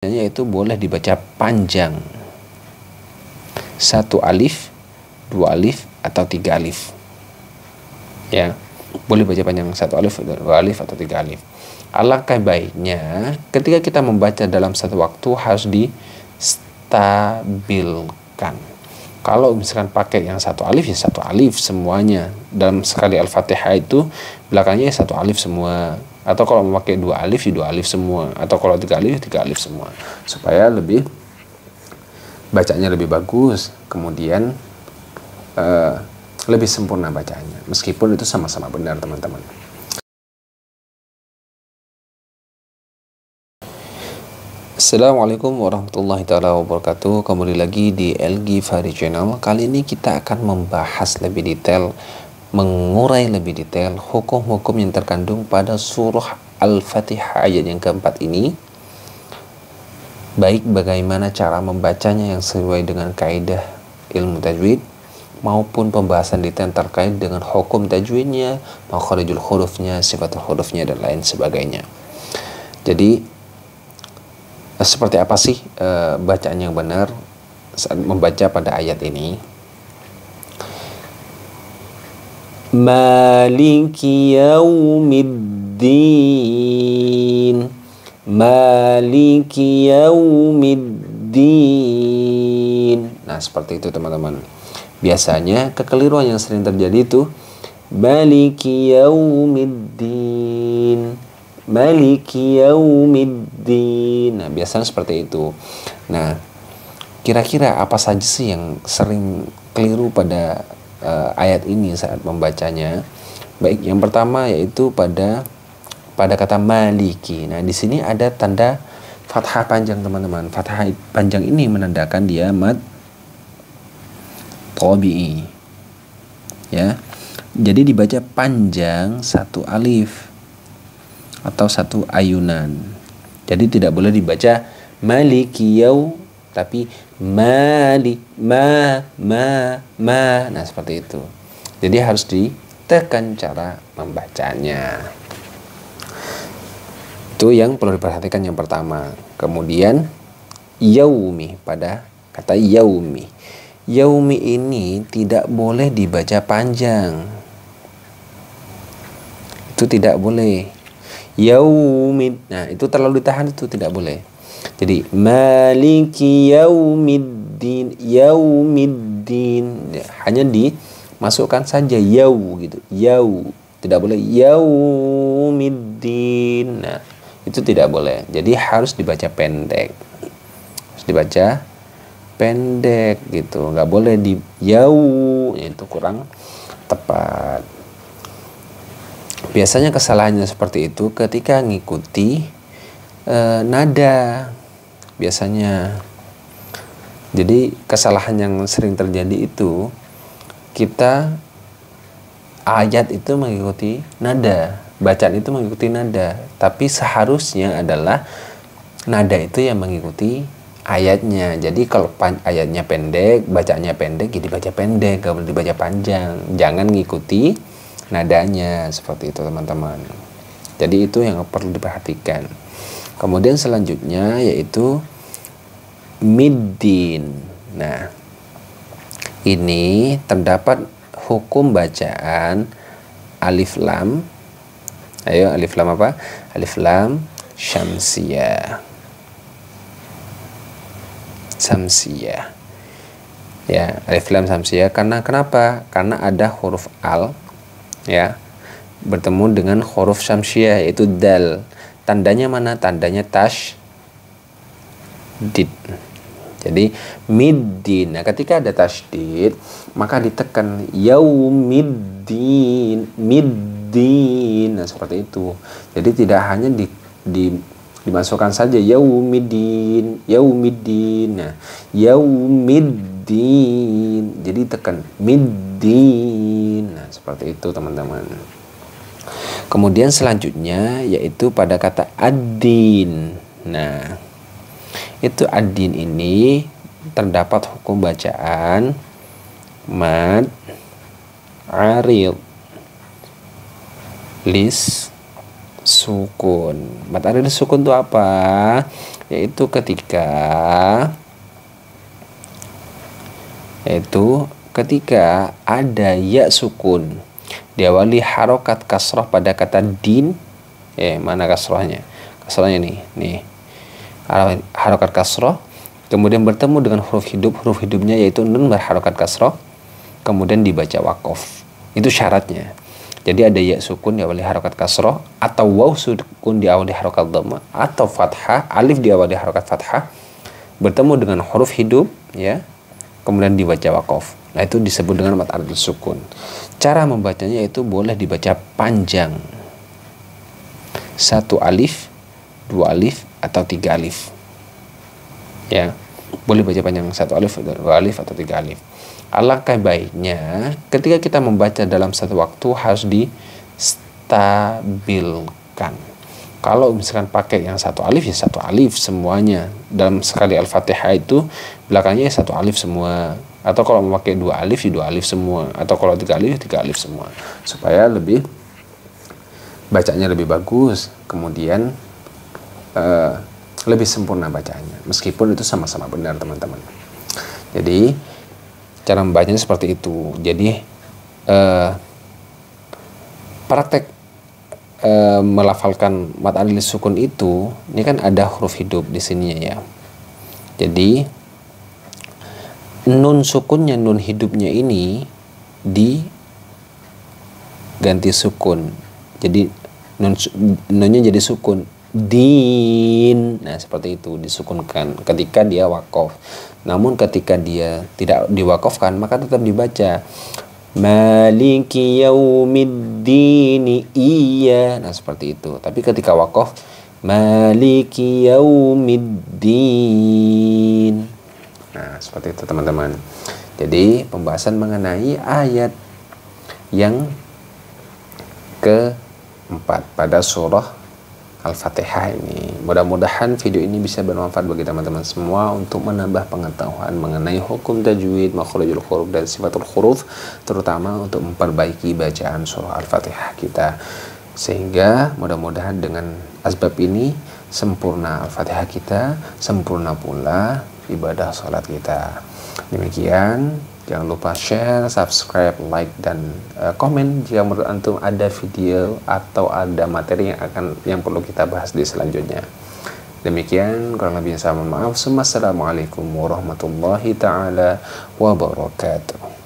yaitu boleh dibaca panjang, 1 alif, 2 alif, atau 3 alif. Ya, boleh baca panjang 1 alif, 2 alif, atau 3 alif. Alangkah baiknya ketika kita membaca dalam satu waktu harus distabilkan. Kalau misalkan pakai yang 1 alif, ya 1 alif semuanya. Dalam sekali Al-Fatihah itu belakangnya 1 alif semua. Atau kalau memakai 2 alif, ya 2 alif semua. Atau kalau 3 alif, 3 alif semua. Supaya lebih bacanya lebih bagus, kemudian lebih sempurna bacanya. Meskipun itu sama-sama benar, teman-teman. Assalamualaikum warahmatullahi taala wabarakatuh. Kembali lagi di El Ghifari Channel. Kali ini kita akan membahas lebih detail, mengurai lebih detail hukum-hukum yang terkandung pada surah Al-Fatihah ayat yang keempat ini. Baik bagaimana cara membacanya yang sesuai dengan kaidah ilmu tajwid, maupun pembahasan detail terkait dengan hukum tajwidnya, makharijul hurufnya, sifatul hurufnya, dan lain sebagainya. Jadi seperti apa sih bacaan yang benar saat membaca pada ayat ini? Maliki yaumiddin, Maliki yaumiddin. Nah, seperti itu teman-teman. Biasanya kekeliruan yang sering terjadi itu Maliki yaumiddin, Maliki yaumiddin. Nah, biasanya seperti itu. Nah, kira-kira apa saja sih yang sering keliru pada ayat ini saat membacanya? Baik, yang pertama yaitu pada kata maliki. Nah, di sini ada tanda fathah panjang, teman-teman. Fathah panjang ini menandakan dia mad tabi'i. Ya. Jadi dibaca panjang 1 alif atau 1 ayunan. Jadi tidak boleh dibaca maliki yau, tapi mali ma. Nah, seperti itu. Jadi harus ditekan cara membacanya. Itu yang perlu diperhatikan yang pertama. Kemudian yaumi, pada kata yaumi. Yaumi ini tidak boleh dibaca panjang. Itu tidak boleh. Yaumid. Nah, itu terlalu ditahan, itu tidak boleh. Jadi maliki yaumiddin, yaumiddin. Hanya dimasukkan saja yau gitu. Yau. Tidak boleh yaumiddin. Nah, itu tidak boleh. Jadi harus dibaca pendek. Harus dibaca pendek gitu. Nggak boleh di yau. Itu kurang tepat. Biasanya kesalahannya seperti itu ketika ngikuti nada. Biasanya. Jadi kesalahan yang sering terjadi itu kita ayat itu mengikuti nada, bacaan itu mengikuti nada, tapi seharusnya adalah nada itu yang mengikuti ayatnya. Jadi kalau ayatnya pendek, bacaannya pendek, jadi baca pendek, gak boleh dibaca panjang. Jangan ngikuti nadanya, seperti itu teman-teman. Jadi itu yang perlu diperhatikan. Kemudian selanjutnya yaitu middin. Nah, ini terdapat hukum bacaan alif lam. Ayo, alif lam apa? Alif lam syamsiyah. Samsiyah. Ya, alif lam syamsiyah. Karena kenapa? Karena ada huruf al, ya, bertemu dengan huruf syamsiyah yaitu dal. Tandanya mana? Tandanya tasydid. Jadi middin. Nah, ketika ada tasydid, maka ditekan yaumiddin, middin. Nah, seperti itu. Jadi tidak hanya dimasukkan saja yaumiddin, yaumiddin. Nah, yaumiddin. Jadi tekan middin. Nah, seperti itu teman-teman. Kemudian selanjutnya yaitu pada kata ad-din. Nah, itu ad-din ini terdapat hukum bacaan mad arid lis sukun. Mad aridil sukun itu apa? Yaitu ketika ada ya sukun diawali harokat kasroh pada kata din. Mana kasrohnya? Kasrohnya nih harokat kasroh, kemudian bertemu dengan huruf hidupnya yaitu nun berharokat kasroh, kemudian dibaca wakof. Itu syaratnya. Jadi ada ya sukun diawali harokat kasroh, atau waw sukun diawali harokat dhamma, atau fathah, alif diawali harokat fathah, bertemu dengan huruf hidup, ya, kemudian dibaca wakof. Nah, itu disebut dengan mad aridil sukun. Cara membacanya itu boleh dibaca panjang, 1 alif, 2 alif, atau 3 alif. Ya, boleh baca panjang 1 alif, 2 alif, atau 3 alif. Alangkah baiknya ketika kita membaca dalam satu waktu harus distabilkan. Kalau misalkan pakai yang 1 alif, ya 1 alif semuanya. Dalam sekali Al-Fatihah itu belakangnya 1 alif semua. Atau kalau memakai 2 alif, ya 2 alif semua. Atau kalau 3 alif, 3 alif semua. Supaya lebih bacanya lebih bagus. Kemudian lebih sempurna bacanya. Meskipun itu sama-sama benar, teman-teman. Jadi cara membacanya seperti itu. Jadi praktek melafalkan mad aridil sukun itu, ini kan ada huruf hidup di sininya ya. Jadi nun sukunnya, nun hidupnya ini diganti sukun. Jadi nunnya jadi sukun. Din. Nah, seperti itu disukunkan ketika dia wakof. Namun ketika dia tidak diwakofkan, maka tetap dibaca Maliki yaumiddin, iya. Nah, seperti itu. Tapi ketika wakof, Maliki yaumiddin. Nah, seperti itu, teman-teman. Jadi pembahasan mengenai ayat yang keempat pada surah Al-Fatihah ini. Mudah-mudahan video ini bisa bermanfaat bagi teman-teman semua untuk menambah pengetahuan mengenai hukum tajwid, makhrajul huruf, dan sifatul huruf, terutama untuk memperbaiki bacaan surah Al-Fatihah kita. Sehingga mudah-mudahan dengan asbab ini sempurna Al-Fatihah kita, sempurna pula ibadah sholat kita. Demikian, jangan lupa share, subscribe, like, dan komen jika menurut antum ada video atau ada materi yang perlu kita bahas di selanjutnya. Demikian, kurang lebihnya saya mohon maaf. Assalamualaikum warahmatullahi taala wabarakatuh.